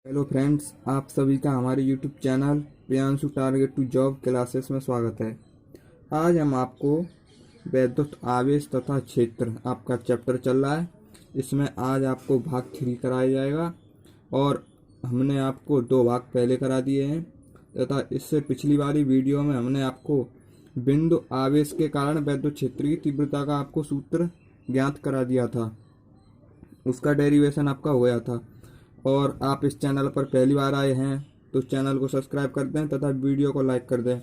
Hello friends, आप सभी का हमारे YouTube channel Priyanshu target to job classes में स्वागत है। आज हम आपको वैद्युत आवेश तथा क्षेत्र आपका चैप्टर चल रहा है। इसमें आज आपको भाग 3 कराया जाएगा और हमने आपको 2 भाग पहले करा दिए हैं तथा इससे पिछली वाली वीडियो में हमने आपको बिंदु आवेश के कारण वैद्युत क्षेत्र की तीव्रता का आपको सूत्र ज्ञात करा दिया था। उसका डेरिवेशन आपका हो गया था। और आप इस चैनल पर पहली बार आए हैं तो चैनल को सब्सक्राइब कर दें तथा वीडियो को लाइक कर दें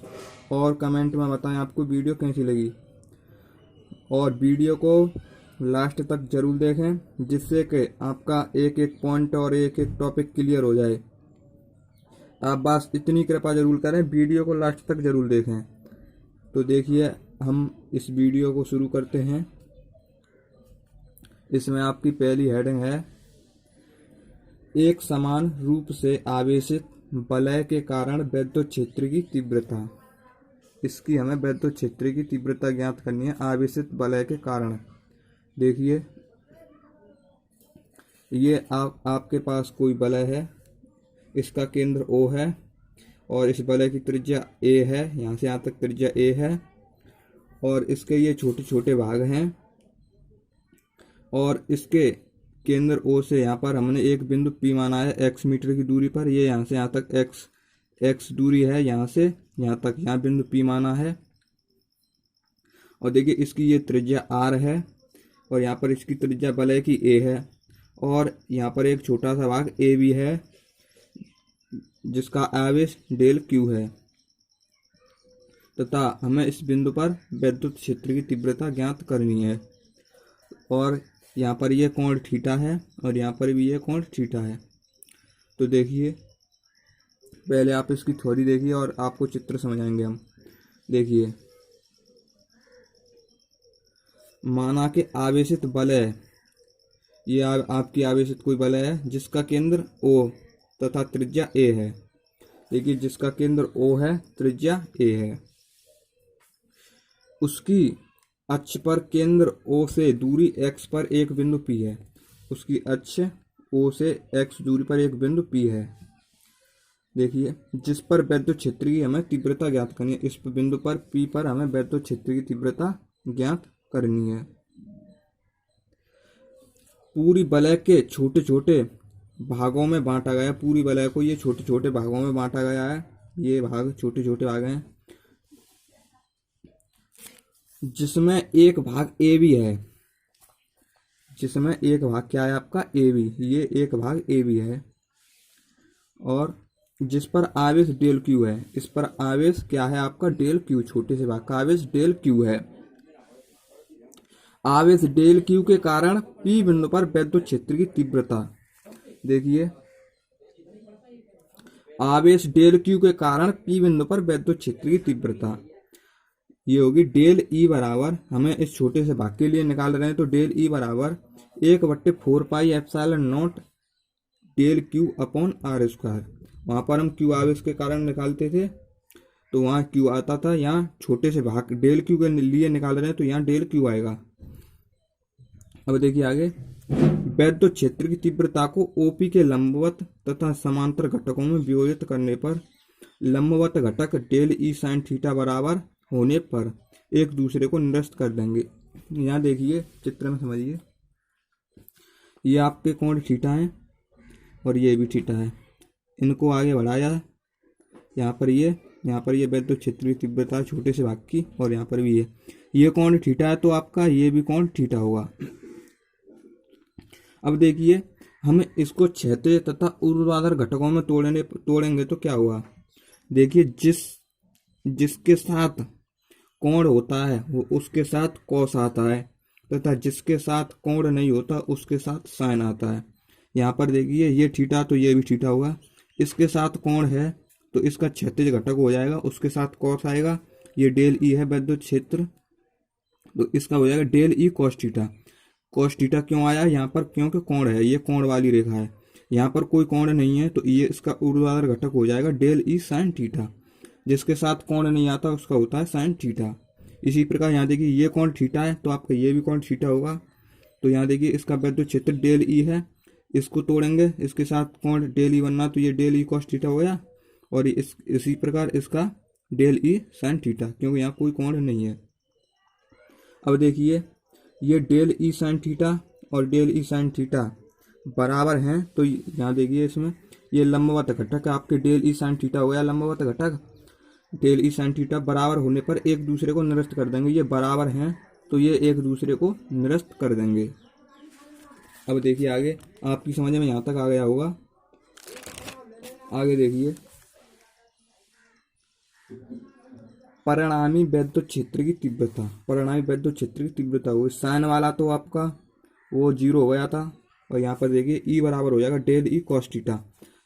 और कमेंट में बताएं आपको वीडियो कैसी लगी। और वीडियो को लास्ट तक जरूर देखें जिससे कि आपका एक एक पॉइंट और एक एक टॉपिक क्लियर हो जाए। आप बस इतनी कृपा जरूर करें, वीडियो को लास्ट तक जरूर देखें। तो देखिए, हम इस वीडियो को शुरू करते हैं। इसमें आपकी पहली हेडिंग है एक समान रूप से आवेशित वलय के कारण वैद्युत क्षेत्र की तीव्रता। इसकी हमें वैद्युत क्षेत्र की तीव्रता ज्ञात करनी है आवेशित वलय के कारण। देखिए, ये आपके पास कोई वलय है, इसका केंद्र O है और इस वलय की त्रिज्या A है, यहाँ से यहाँ तक त्रिज्या A है और इसके ये छोटे छोटे भाग हैं और इसके केंद्र O से यहाँ पर हमने एक बिंदु P माना है x मीटर की दूरी पर। ये यहाँ से यहाँ तक x दूरी है, यहाँ से यहाँ तक यहाँ बिंदु P माना है। और देखिए, इसकी ये त्रिज्या R है और यहाँ पर इसकी त्रिज्या वलय की A है और यहाँ पर एक छोटा सा भाग A भी है जिसका आवेश डेल Q है तथा हमें इस बिंदु पर वैद्युत क्षेत्र की तीव्रता ज्ञात करनी है। और यहाँ पर ये कोण थीटा है और यहाँ पर भी ये कोण थीटा है। तो देखिए, पहले आप इसकी थ्योरी देखिए और आपको चित्र समझाएंगे हम। देखिए, माना कि आवेशित वलय, ये आपकी आवेशित कोई वलय है जिसका केंद्र O तथा त्रिज्या A है। देखिए, जिसका केंद्र O है, त्रिज्या A है, उसकी अक्ष पर केंद्र O से दूरी x पर एक बिंदु P है। उसकी अक्ष O से x दूरी पर एक बिंदु P है। देखिए, जिस पर वैद्युत क्षेत्र की हमें तीव्रता ज्ञात करनी है। इस बिंदु पर P पर हमें वैद्युत क्षेत्र की तीव्रता ज्ञात करनी है। पूरी वलय के छोटे छोटे भागों में बांटा गया, पूरी वलय को ये छोटे छोटे भागों में बांटा गया है। ये भाग छोटे छोटे भाग हैं जिसमें एक भाग A भी है, जिसमें एक भाग क्या है आपका A भी, ये एक भाग A भी है। और जिस पर आवेश डेल Q है, इस पर आवेश क्या है आपका डेल Q, छोटे से भाग का आवेश डेल Q है। आवेश डेल Q के कारण P बिंदु पर वैद्युत क्षेत्र की तीव्रता। देखिए, आवेश डेल Q के कारण P बिंदु पर वैद्युत क्षेत्र की तीव्रता ये होगी डेल E बराबर, हमें इस छोटे से भाग के लिए निकाल रहे हैं तो डेल E बराबर 1/4 pi epsilon naught del Q upon R square. वहाँ पर हम Q आवेश के कारण निकालते थे तो वहाँ Q आता था, यहाँ छोटे से भाग डेल Q के लिए निकाल रहे हैं तो यहाँ डेल Q आएगा। अब देखिए आगे, वैद्युत क्षेत्र की तीव्रता को OP के लंबवत तथा समांतर घटकों में विभाजित करने पर लंबवत घटक डेल E साइन थीटा बराबर होने पर एक दूसरे को निरस्त कर देंगे। यहाँ देखिए, चित्र में समझिए, ये आपके कोण थीटा है और ये भी थीटा है। इनको आगे बढ़ाया, यहाँ पर ये वैद्युत क्षेत्र की तीव्रता छोटे से भाग की और यहाँ पर भी ये कोण थीटा है तो आपका ये भी कोण थीटा होगा। अब देखिए, हम इसको क्षैतिज तथा ऊर्ध्वाधर घटकों में तोड़ेंगे तो क्या हुआ। देखिए, जिसके साथ कोण होता है वो उसके साथ कॉस आता है तथा जिसके साथ कोण नहीं होता उसके साथ साइन आता है। यहाँ पर देखिए, ये थीटा तो ये भी थीटा होगा, इसके साथ कोण है तो इसका क्षैतिज घटक हो जाएगा, उसके साथ कॉस आएगा। ये डेल E है वैद्युत क्षेत्र तो इसका हो जाएगा del E cos theta. Cos theta क्यों आया यहाँ पर, क्योंकि कोण है, ये कोण वाली रेखा है। यहाँ पर कोई कोण नहीं है तो ये इसका ऊर्ध्वाधर घटक हो जाएगा डेल E साइन थीटा। जिसके साथ कोण नहीं आता उसका होता है साइन थीटा। इसी प्रकार यहाँ देखिए, ये कोण थीटा है तो आपका ये भी कोण थीटा होगा। तो यहाँ देखिए, इसका वैद्युत क्षेत्र डेल E है, इसको तोड़ेंगे, इसके साथ कोण डेल ई बनना, तो ये डेल ई कॉस थीटा हो गया, और इसी प्रकार इसका डेल ई साइन थीटा, क्योंकि यहाँ कोई कोण नहीं है। अब देखिए ये डेल ई साइन थीटा और डेल ई साइन थीटा बराबर हैं, तो यहाँ देखिए इसमें ये लंबवत घटक आपके डेल ई साइन थीटा हो गया लंबवत घटक। डेल ई साइन थीटा बराबर होने पर एक दूसरे को निरस्त कर देंगे, ये बराबर हैं तो ये एक दूसरे को निरस्त कर देंगे। अब देखिए आगे आपकी समझ में यहाँ तक आ गया होगा। आगे देखिए परिणामी वैद्युत क्षेत्र की तीव्रता, परिणामी वैद्युत क्षेत्र की तीव्रता हुई साइन वाला तो आपका वो 0 हो गया था, और यहाँ पर देखिए ई बराबर हो जाएगा del E cos theta,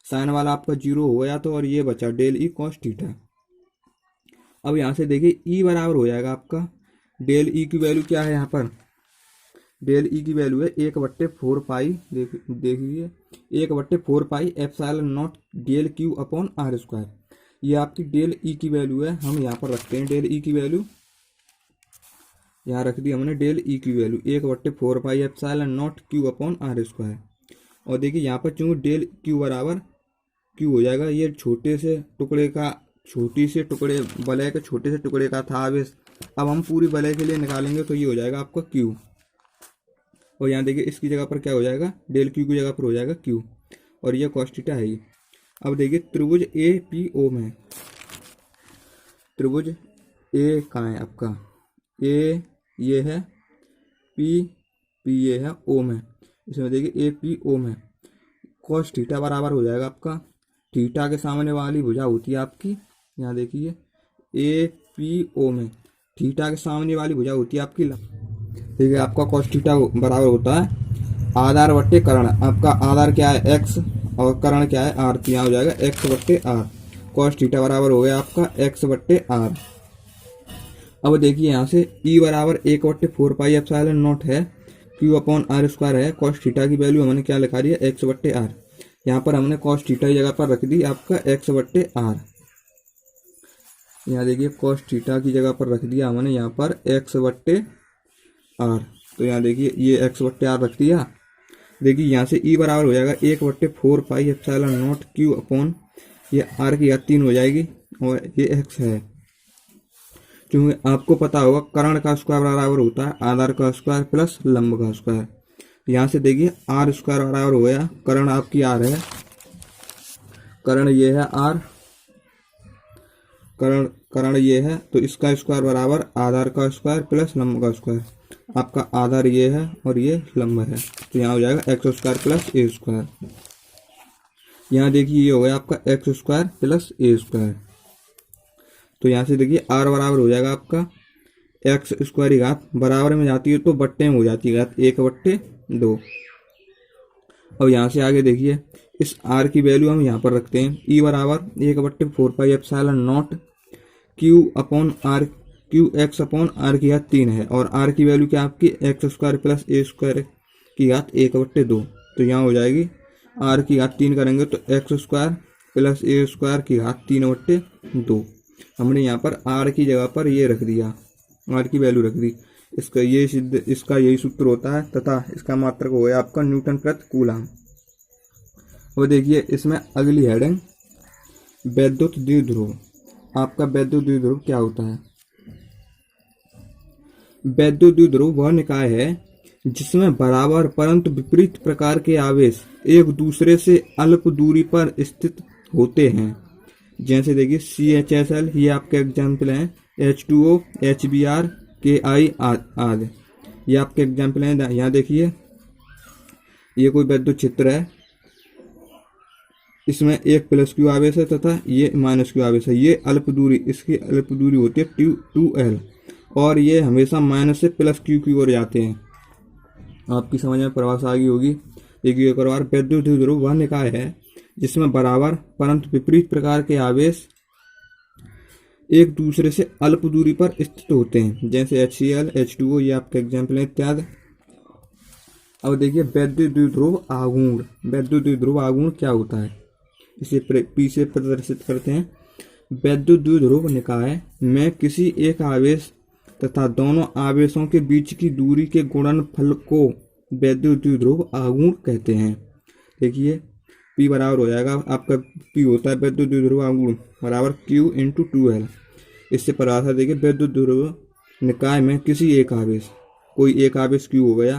sine वाला आपका 0 हो गया तो, और ये बचा डेल ई कॉस थीटा। अब यहाँ से देखिए ई बराबर हो जाएगा आपका डेल ई की वैल्यू क्या है, यहाँ पर डेल ई की वैल्यू है 1/4 पाई, देखिए 1/4 pi epsilon naught del Q upon R square. ये आपकी डेल ई की वैल्यू है, हम यहाँ पर रखते हैं डेल ई की वैल्यू, यहाँ रख दी हमने डेल ई की value 1/4 pi epsilon naught Q upon R square. और देखिए यहाँ पर चूंकि डेल क्यू बराबर क्यू हो जाएगा, ये छोटे से टुकड़े का वलय के छोटे से टुकड़े का था आवेश, अब हम पूरी वलय के लिए निकालेंगे तो ये हो जाएगा आपका क्यू, और यहाँ देखिए इसकी जगह पर क्या हो जाएगा डेल क्यू की जगह पर हो जाएगा क्यू, और ये कॉस थीटा है ही। अब देखिए त्रिभुज ए पी ओ में, त्रिभुज ए कहाँ है आपका, ए ये है, पी ये है, ओ में, इसमें देखिए ए पी ओ में कॉस थीटा बराबर हो जाएगा आपका, थीटा के सामने वाली भुजा होती है आपकी, यहाँ देखिए ए पी ओ में थीटा के सामने वाली भुजा होती है आपकी, देखिए आपका कॉस थीटा बराबर होता है आधार बट्टे कर्ण, आपका आधार क्या है एक्स और कर्ण क्या है आर, तो यहाँ हो जाएगा एक्स बट्टे आर, कॉस थीटा बराबर हो गया आपका एक्स बट्टे आर। अब देखिए यहाँ से ई बराबर 1/4 पाई एप्सिलॉन नॉट है क्यू अपॉन आर स्क्वायर है, कॉस थीटा की वैल्यू हमने क्या लिखा दी है एक्स बट्टे आर, यहाँ पर हमने कॉस थीटा की जगह पर रख दी आपका एक्स बट्टे आर, यहाँ देखिए कॉस थीटा की जगह पर रख दिया हमने यहाँ पर एक्स बट्टे आर, तो यहाँ देखिए ये एक्स बट्टे आर रख दिया। देखिए यहाँ से ई बराबर हो जाएगा 1/4 pi epsilon naught Q upon ये आर की घात 3 हो जाएगी, और ये एक्स है, क्योंकि आपको पता होगा कर्ण का स्क्वायर बराबर होता है आधार का स्क्वायर प्लस लंब का स्क्वायर। यहाँ से देखिए आर स्क्वायर बराबर हो गया, कर्ण आपकी आर है, कर्ण ये है आर, कर्ण ये है, तो इसका स्क्वायर बराबर आधार का स्क्वायर प्लस लंब का स्क्वायर, आपका आधार ये है और ये लंब है, तो यहाँ हो जाएगा एक्स स्क्वायर प्लस ए स्क्वायर। यहाँ देखिए ये हो गया आपका एक्स स्क्वायर प्लस ए स्क्वायर, तो यहाँ से देखिए आर बराबर हो जाएगा आपका एक्स स्क्वायर की घात बराबर में जाती है तो बट्टे में हो जाती है घात 1/2। अब यहाँ से आगे देखिए इस आर की वैल्यू हम यहाँ पर रखते हैं, ई बराबर 1/4 pi epsilon naught Q upon R, Q X upon R की घात 3 है, और आर की वैल्यू क्या आपकी एक्स स्क्वायर प्लस ए स्क्वायर की घात 1/2, तो यहाँ हो जाएगी आर की घात 3 करेंगे तो एक्स स्क्वायर प्लस ए स्क्वायर की घात 3/2। हमने यहाँ पर आर की जगह पर ये रख दिया, आर की वैल्यू रख दी, इसका ये सिद्ध, इसका यही सूत्र होता है तथा इसका मात्रक हो गया आपका न्यूटन प्रति कूलम। और देखिए इसमें अगली हेडिंग वैद्युत द्विध्रुव, आपका वैद्युत द्विध्रुव क्या होता है। वैद्युत द्विध्रुव वह निकाय है जिसमें बराबर परंतु विपरीत प्रकार के आवेश एक दूसरे से अल्प दूरी पर स्थित होते हैं। जैसे देखिए CHSL ये आपके एग्जाम्पल हैं, H2O, HBr, KI आदि ये आपके एग्जाम्पल हैं। यहाँ देखिए ये कोई वैद्युत क्षेत्र है, इसमें एक प्लस क्यू आवेश है तथा ये माइनस क्यू आवेश है, ये अल्प दूरी, इसकी अल्प दूरी होती है 2L, और ये हमेशा माइनस से प्लस क्यू की ओर जाते हैं। आपकी समझ में परिभाषा आ गई होगी। देखिए एक बार वैद्युत द्विध्रुव वह निकाय है जिसमें बराबर परंतु विपरीत प्रकार के आवेश एक दूसरे से अल्प दूरी पर स्थित होते हैं, जैसे HCl, H2O ये आपके एग्जाम्पल हैं इत्यादि। अब देखिए वैद्युत द्विध्रुव आघूर्ण, वैद्युत द्विध्रुव आघूर्ण क्या होता है, इसे पी से प्रदर्शित करते हैं। वैद्युत द्विध्रुव निकाय में किसी एक आवेश तथा दोनों आवेशों के बीच की दूरी के गुणनफल को वैद्युत द्विध्रुव आघूर्ण कहते हैं। देखिए P बराबर हो जाएगा आपका, P होता है वैद्युत द्विध्रुव आघूर्ण बराबर Q इंटू 2L। इससे परिभाषा देखिए, वैद्युत द्विध्रुव निकाय में किसी एक आवेश, कोई एक आवेश Q हो गया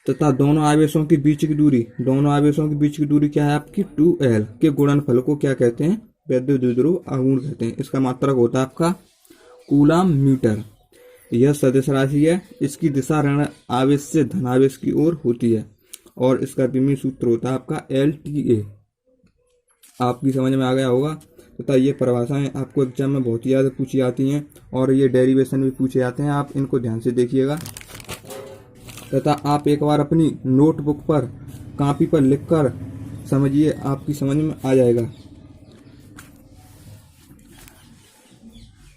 तथा दोनों आवेशों के बीच की दूरी, दोनों आवेशों के बीच की दूरी क्या है आपकी 2L के गुणनफल को क्या कहते हैं, वैद्युत द्विध्रुव आघूर्ण कहते हैं। इसका मात्रक होता है आपका कूलम मीटर। यह सदिश राशि है, इसकी दिशा ऋण आवेश से धन आवेश की ओर होती है और इसका विमीय सूत्र होता है आपका LTA। आपकी समझ में आ गया होगा तथा ये परिभाषाएं आपको एग्जाम में बहुत ही ज़्यादा पूछी जाती हैं और ये डेरिवेशन भी पूछे जाते हैं, आप इनको ध्यान से देखिएगा तथा आप एक बार अपनी नोटबुक पर कॉपी पर लिखकर समझिए, आपकी समझ में आ जाएगा।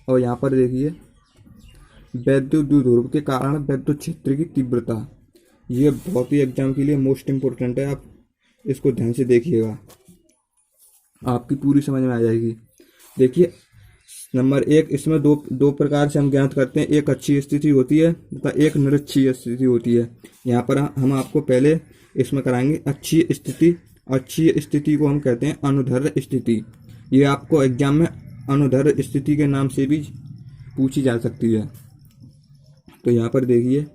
और यहाँ पर देखिए, वैद्युत द्विध्रुव के कारण वैद्युत क्षेत्र की तीव्रता, ये बहुत ही एग्जाम के लिए मोस्ट इम्पोर्टेंट है, आप इसको ध्यान से देखिएगा, आपकी पूरी समझ में आ जाएगी। देखिए नंबर 1, इसमें दो प्रकार से हम ज्ञात करते हैं, एक अच्छी स्थिति होती है तथा एक निरक्षीय स्थिति होती है। यहाँ पर हम आपको पहले इसमें कराएंगे अच्छी स्थिति। अच्छी स्थिति को हम कहते हैं अनुदैर्ध्य स्थिति। ये आपको एग्जाम में अनुदैर्ध्य स्थिति के नाम से भी पूछी जा सकती है। तो यहाँ पर देखिए,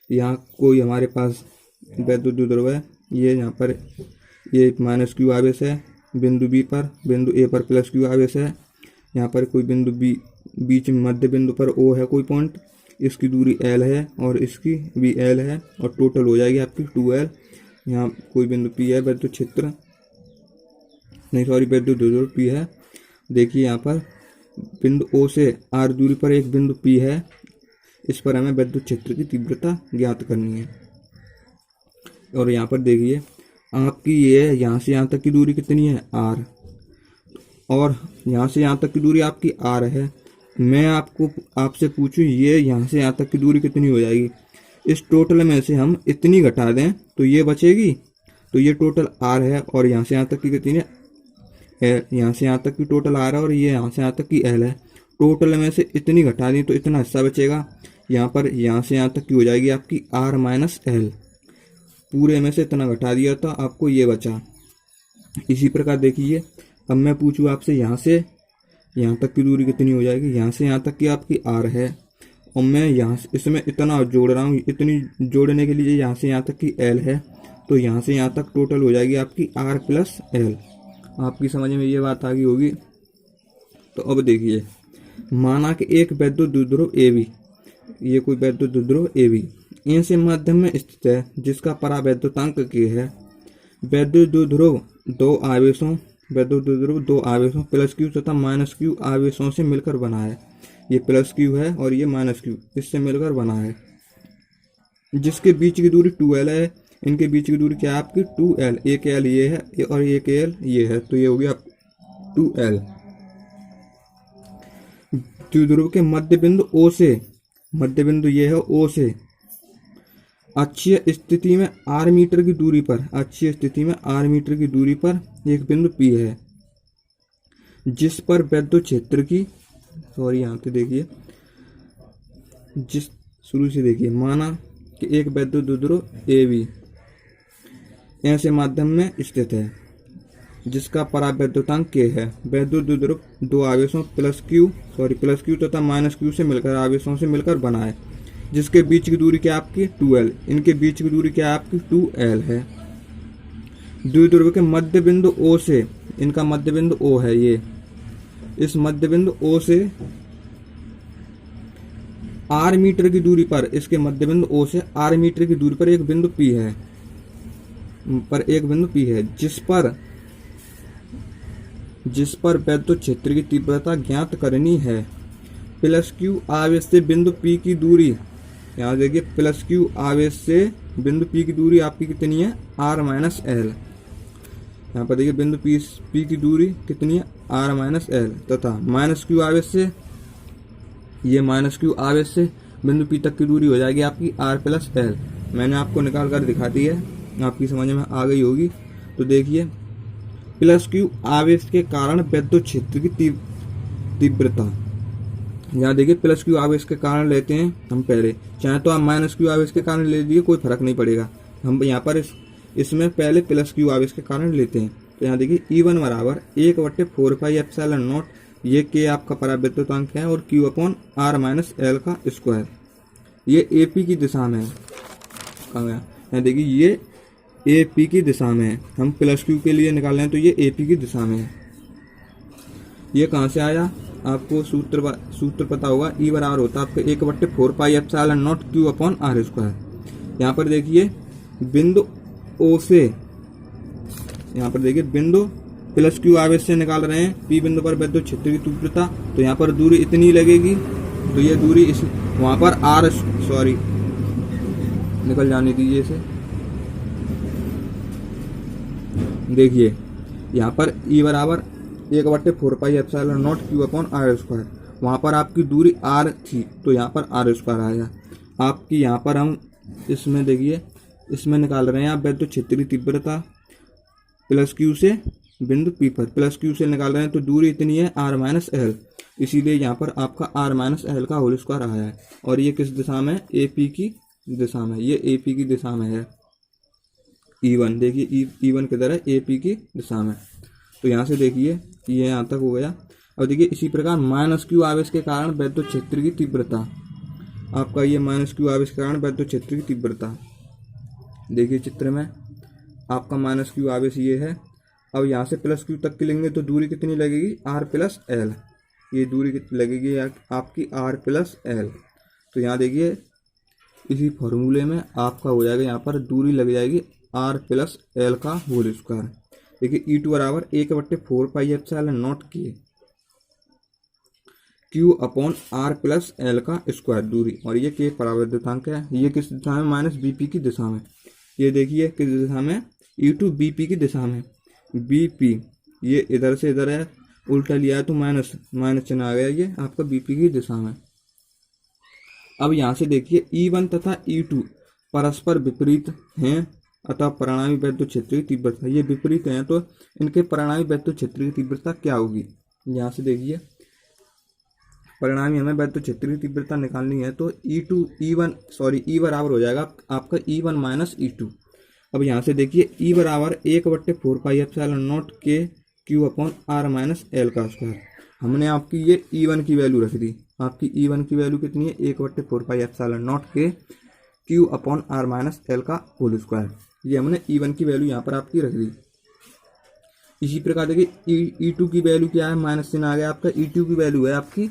यहाँ कोई हमारे पास वैद्युत द्विध्रुव है, ये यहाँ पर ये -Q आवेश है बिंदु B पर, बिंदु A पर +Q आवेश है, यहाँ पर कोई बिंदु B, बीच में मध्य बिंदु पर O है कोई पॉइंट, इसकी दूरी L है और इसकी भी L है और टोटल हो जाएगी आपकी 2L। यहाँ कोई बिंदु P है, वैद्युत क्षेत्र नहीं सॉरी वैद्युत द्विध्रुव P है। देखिए यहाँ पर बिंदु O से R दूरी पर एक बिंदु P है, इस पर हमें वैद्युत क्षेत्र की तीव्रता ज्ञात करनी है। और यहाँ पर देखिए आपकी ये यहाँ से यहाँ तक की दूरी कितनी है R, और यहाँ से यहाँ तक की दूरी आपकी R है। मैं आपसे पूछूं ये यहाँ से यहाँ तक की दूरी कितनी हो जाएगी, इस टोटल में से हम इतनी घटा दें तो ये बचेगी, तो ये टोटल R है और यहाँ से यहाँ तक की कितनी है, यहाँ से यहाँ तक की टोटल R है और ये यहाँ से यहाँ तक की L है। टोटल में से इतनी घटा दी तो इतना हिस्सा बचेगा, यहाँ पर यहाँ से यहाँ तक की हो जाएगी आपकी R माइनस L। पूरे में से इतना घटा दिया तो आपको ये बचा। इसी प्रकार देखिए, अब मैं पूछूँ आपसे यहाँ से यहाँ तक की दूरी कितनी हो जाएगी, यहाँ से यहाँ तक की आपकी R है और मैं यहाँ से इसमें इतना जोड़ रहा हूँ, इतनी जोड़ने के लिए यहाँ से यहाँ तक की L है, तो यहाँ से यहाँ तक टोटल हो जाएगी आपकी R प्लस L। आपकी समझ में ये बात आ गई होगी। तो अब देखिए, माना कि एक वैद्युत द्विध्रुव AB, ये कोई वैद्युत द्विध्रुव AB A से माध्यम में स्थित है जिसका परावैद्युतांक K है। वैद्युत द्विध्रुव दो आवेशों +Q तथा -Q आवेशों से मिलकर बना है। ये +Q है और ये -Q इससे मिलकर बना है, जिसके बीच की दूरी 2L है। इनके बीच की दूरी क्या है आपकी 2L, एक L ये है और एक L ये है, तो ये हो गया 2L। द्विध्रुव के मध्य बिंदु O से, मध्य बिंदु ये है O से अक्षीय स्थिति में R मीटर की दूरी पर, अक्षीय स्थिति में R मीटर की दूरी पर एक बिंदु P है, जिस पर वैद्युत क्षेत्र की, यहाँ पे देखिए, जिस शुरू से देखिए, माना कि एक वैद्युत द्विध्रुव AB ऐसे माध्यम में स्थित है जिसका परावैद्युतांक K है। वैद्युत द्विध्रुव दो आवेशों +Q तथा -Q से मिलकर, आवेशों से मिलकर बना है, जिसके बीच की दूरी क्या आपकी 2L। इनके बीच की दूरी क्या आपकी 2L है। द्विध्रुव के मध्य बिंदु O से, इनका मध्य बिंदु O है, ये इस मध्य बिंदु O से R मीटर की दूरी पर, इसके मध्य बिंदु O से R मीटर की दूरी पर एक बिंदु P है, जिस पर वैद्युत क्षेत्र की तीव्रता ज्ञात करनी है। +Q आवेश से बिंदु P की दूरी, यहाँ देखिए +Q आवेश से बिंदु P की दूरी आपकी कितनी है R माइनस L। यहाँ पर देखिए बिंदु P की दूरी कितनी है R माइनस L, तथा -Q आवेश से, ये -Q आवेश से बिंदु P तक की दूरी हो जाएगी आपकी R प्लस L। मैंने आपको निकाल कर दिखा दी है, आपकी समझ में आ गई होगी। तो देखिए +Q आवेश के कारण वैद्युत क्षेत्र की तीव्रता, यहाँ देखिए +Q आवेश के कारण लेते हैं हम पहले, चाहे तो आप -Q आवेश के कारण ले लीजिए, कोई फर्क नहीं पड़ेगा। हम यहाँ पर इसमें पहले प्लस क्यू आवेश के कारण लेते हैं। तो यहाँ देखिए E1 बराबर 1/4πε0, ये के आपका पराविद्युतांक है, और Q upon R minus L का स्क्वायर, ये AP की दिशा में है। यहाँ देखिए ये AP की दिशा में है, हम प्लस क्यू के लिए निकाल रहे हैं तो ये AP की दिशा में है। ये कहाँ से आया, आपको सूत्र पता होगा। E बराबर होता है आपका 1/4πε0 Q अपॉन R स्क्वायर। यहाँ पर देखिए बिंदु O से, यहाँ पर देखिए बिंदु प्लस क्यू आवेश से निकाल रहे हैं, P बिंदु पर विद्युत क्षेत्र की तीव्रता, तो यहाँ पर दूरी इतनी लगेगी, तो ये दूरी इस वहाँ पर निकल जाने दीजिए इसे। देखिए यहाँ पर E बराबर 1/4πε0 Q अपॉन R स्क्वायर, वहाँ पर आपकी दूरी R थी तो यहाँ पर R स्क्वायर आया आपकी। यहाँ पर हम इसमें देखिए इसमें निकाल रहे हैं आप विद्युत क्षेत्र की तीव्रता प्लस क्यू से बिंदु P पर, प्लस क्यू से निकाल रहे हैं तो दूरी इतनी है R माइनस एल, इसीलिए यहाँ पर आपका R माइनस एल का होल स्क्वायर आया है। और ये किस दिशा में, AP की दिशा में, ये AP की दिशा में है। E1 देखिए E1 किधर है, AP की दिशा में। तो यहाँ से देखिए ये यहाँ तक हो गया। और देखिए इसी प्रकार माइनस क्यू आवेश के कारण विद्युत क्षेत्र की तीव्रता, आपका ये माइनस क्यू आवेश के कारण विद्युत क्षेत्र की तीव्रता, देखिए चित्र में आपका माइनस क्यू आवेश ये है। अब यहाँ से प्लस क्यू तक की लेंगे तो दूरी कितनी लगेगी, R प्लस एल, ये दूरी लगेगी आपकी R प्लस एल। तो यहाँ देखिए इसी फॉर्मूले में आपका हो जाएगा, यहाँ पर दूरी लग जाएगी R प्लस एल का होल स्क्वायर। देखिए E2 बराबर 1/4πε0 Q upon R plus L का स्क्वायर दूरी, और ये के पराविद्युतांक है। ये किस दिशा में, माइनस BP की दिशा में। ये देखिए किस दिशा में, E2 BP की दिशा में। BP ये इधर से इधर है, उल्टा लिया है तो माइनस चिन्ह आ गया, ये आपका BP की दिशा में। अब यहाँ से देखिए E1 तथा E2 परस्पर विपरीत हैं, अतः परिणामी विद्युत क्षेत्र की तीव्रता, ये विपरीत हैं तो इनके परिणामी विद्युत क्षेत्र की तीव्रता क्या होगी। यहाँ से देखिए परिणामी हमें विद्युत क्षेत्र की तीव्रता निकालनी है तो E बराबर हो जाएगा आपका E1 माइनस E2। अब यहाँ से देखिए E बराबर 1/4πε0 के Q upon R minus L का स्क्वायर। हमने आपकी ये E1 की वैल्यू रख दी, आपकी E1 की वैल्यू कितनी है, 1/4πε0 के Q upon R minus L का होल स्क्वायर। ये हमने E1 की वैल्यू यहाँ पर आपकी रख दी। इसी प्रकार देखिए E2 की वैल्यू क्या है, माइनस चिन्ह आ गया आपका। E2 की वैल्यू है आपकी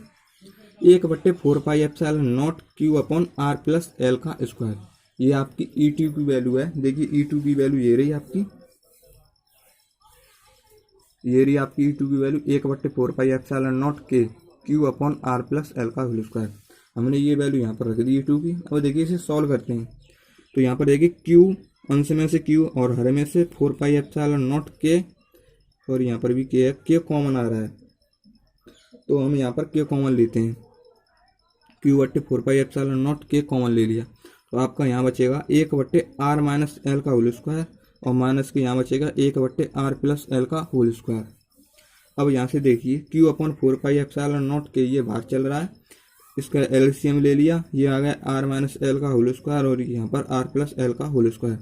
1/4πε0 Q upon R plus L का स्क्वायर, ये आपकी E2 की वैल्यू है। देखिए E2 की वैल्यू ये रही आपकी, ये रही आपकी E2 की वैल्यू 1/4πε0 के Q upon R plus L का होल स्क्वायर। हमने ये वैल्यू यहाँ पर रख दी E2 की। अब देखिए इसे सॉल्व करते हैं तो यहाँ पर देखिए Q अंश में से Q और हर में से 4πε0 के, और यहाँ पर भी K है, K कॉमन आ रहा है तो हम यहाँ पर K कॉमन लेते हैं। Q/4πε0 K कॉमन ले लिया तो आपका यहाँ बचेगा 1/R माइनस एल का होल स्क्वायर, और माइनस के यहाँ बचेगा 1/R प्लस एल का होल स्क्वायर। अब यहाँ से देखिए Q अपॉन 4πε0 के, ये बाहर चल रहा है, इसका एलसीएम ले लिया, ये आ गया R माइनस एल का होल स्क्वायर, और यहाँ पर R प्लस एल का होल स्क्वायर।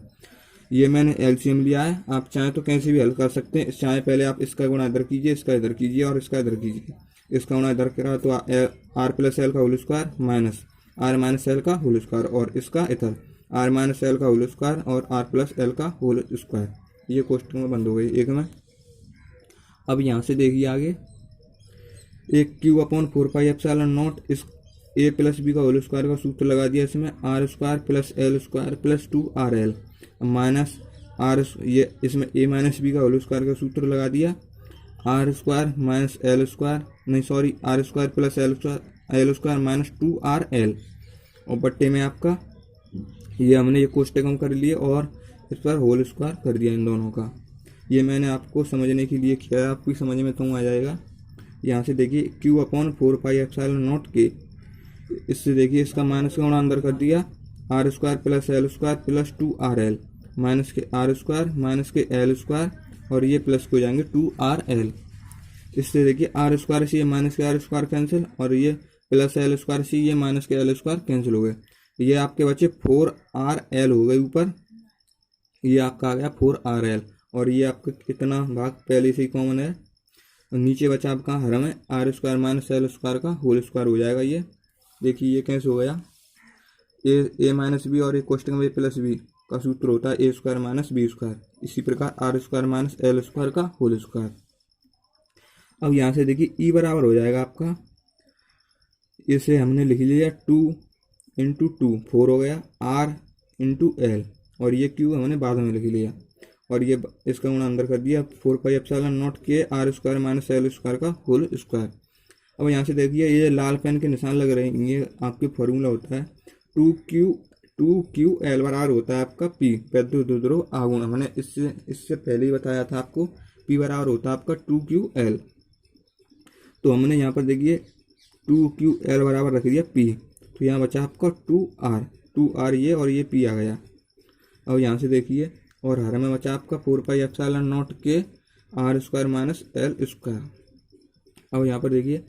ये मैंने एलसीएम लिया है, आप चाहें तो कैसे भी हल कर सकते हैं। चाहे पहले आप इसका गुणा इधर कीजिए, इसका इधर कीजिए और इसका इधर कीजिए। इसका गुणा इधर करा तो R प्लस एल का whole square minus R minus L का होल स्क्वायर, और इसका इधर R माइनस एल का होल स्क्वायर और R प्लस एल का होल स्क्वायर। ये क्वेश्चन में बंद हो गई एक में। अब यहाँ से देखिए आगे, एक Q अपॉन 4πε0 इस A प्लस B का होल स्क्वायर का सूत्र लगा दिया, इसमें R square plus L square plus 2RL minus R, ये इसमें A माइनस B का होल स्क्वायर का सूत्र लगा दिया, R square minus L square, नहीं sorry R square plus L square minus 2RL, और बट्टे में आपका ये हमने ये कोष्टक हम कर लिए और इस पर होल स्क्वायर कर दिया इन दोनों का। ये मैंने आपको समझने के लिए किया है, आपकी समझ में तो आ जाएगा। यहाँ से देखिए Q अपॉन 4πε0 के, इससे देखिए इसका माइनस का गुणा अंदर कर दिया, R square plus L square plus 2RL minus के R स्क्वायर माइनस के एल स्क्वायर, और ये प्लस को जाएंगे 2RL। इससे देखिए R स्क्वायर से ये माइनस के R स्क्वायर कैंसिल, और ये प्लस एल स्क्वायर से ये माइनस के एल स्क्वायर कैंसिल हो गए। ये आपके बचे 4RL हो गए ऊपर, ये आपका आ गया 4RL, और ये आपका कितना भाग पहले से ही कॉमन है। और नीचे बचा आपका हर में R square minus L square का होल स्क्वायर हो जाएगा। ये देखिए ये कैसे हो गया, ए माइनस बी और ए कोष्टक में प्लस बी का सूत्र होता है A square minus B square. इसी प्रकार R square minus L square का होल स्क्वायर। अब यहाँ से देखिए ई बराबर हो जाएगा आपका, इसे हमने लिख लिया 2 इंटू 2 4 हो गया, आर इंटू एल, और ये क्यू हमने बाद में लिख लिया, और ये इसका गुणा अंदर कर दिया 4 पाई एप्सिलॉन नॉट के R square minus L square का होल स्क्वायर। अब यहाँ से देखिए ये लाल पेन के निशान लग रहे हैं, ये आपके फॉर्मूला होता है 2QL बराबर होता है आपका P वैद्युत द्विध्रुव आघूर्ण। मैंने इससे पहले ही बताया था आपको, P बराबर होता है आपका 2QL। तो हमने यहाँ पर देखिए 2QL बराबर रख दिया P, तो यहाँ बचा आपका 2R ये, और ये P आ गया। अब यहाँ से देखिए और हर में बचा आपका 4 पाई एप्सिलॉन नॉट के R square minus L square. अब यहाँ पर देखिए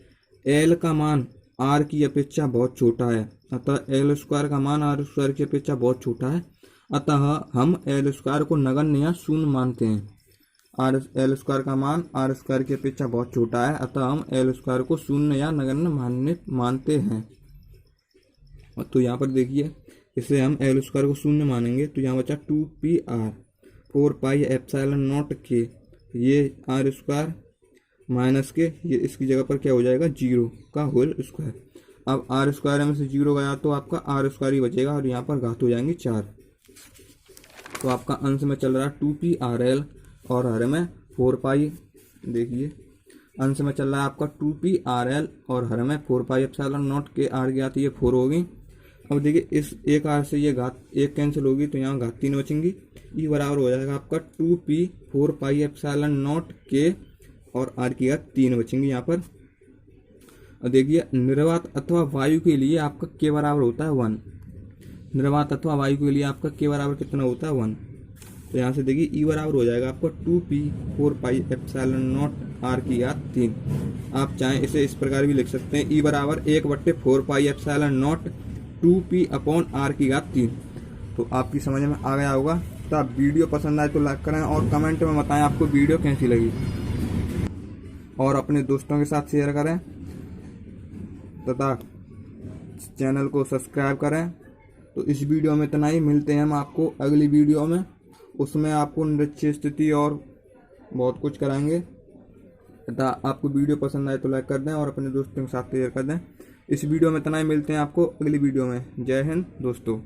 एल का मान आर की अपेक्षा बहुत छोटा है, अतः एल स्क्वायर का मान आर स्क्वायर की अपेक्षा बहुत छोटा है, अतः हम एल स्क्वायर को नगण्य या शून्य मानते हैं। एल स्क्वायर का मान आर स्क्वायर की अपेक्षा बहुत छोटा है, अतः हम एल स्क्वायर को शून्य या नगण्य मानते हैं। तो यहाँ पर देखिए इसे हम एल स्क्वायर को शून्य मानेंगे, तो यहाँ बचा 2PR 4 पाई एप्सिलॉन नॉट के, ये आर स्क्वायर माइनस के, ये इसकी जगह पर क्या हो जाएगा 0 का होल स्क्वायर। अब आर स्क्वायर में से 0 गया तो आपका आर स्क्वायर ही बचेगा, और यहाँ पर घात हो जाएंगे 4। तो आपका अंश में चल रहा है 2PRL और हर में 4 पाई, देखिए अंश में चल रहा है आपका 2PRL और हर में 4 पाई एप्सिलॉन नॉट के, आर गया तो ये 4 होगी। अब देखिए इस एक आर से ये घात एक कैंसिल होगी, तो यहाँ घात 3 बचेंगी। ये बराबर हो जाएगा आपका 2P 4 पाई एप्सिलॉन नॉट के, और आर की घात 3 बचेंगी यहाँ पर। और देखिए निर्वात अथवा वायु के लिए आपका के बराबर होता है 1। निर्वात अथवा वायु के लिए आपका के बराबर कितना होता है 1। तो यहाँ से देखिए ई बराबर हो जाएगा आपका 2P 4 pi epsilon not are की घात 3। आप चाहें इसे इस प्रकार भी लिख सकते हैं, ई बराबर 1/4 pi epsilon naught 2P upon R की घात 3। तो आपकी समझ में आ गया होगा। तो आप वीडियो पसंद आए तो लाइक करें और कमेंट में बताएं आपको वीडियो कैसी लगी, और अपने दोस्तों के साथ शेयर करें तथा चैनल को सब्सक्राइब करें। तो इस वीडियो में इतना ही, मिलते हैं हम आपको अगली वीडियो में, उसमें आपको नृत्य स्थिति और बहुत कुछ कराएंगे। तथा आपको वीडियो पसंद आए तो लाइक कर दें और अपने दोस्तों के साथ शेयर कर दें। इस वीडियो में इतना ही, मिलते हैं आपको अगली वीडियो में। जय हिंद दोस्तों।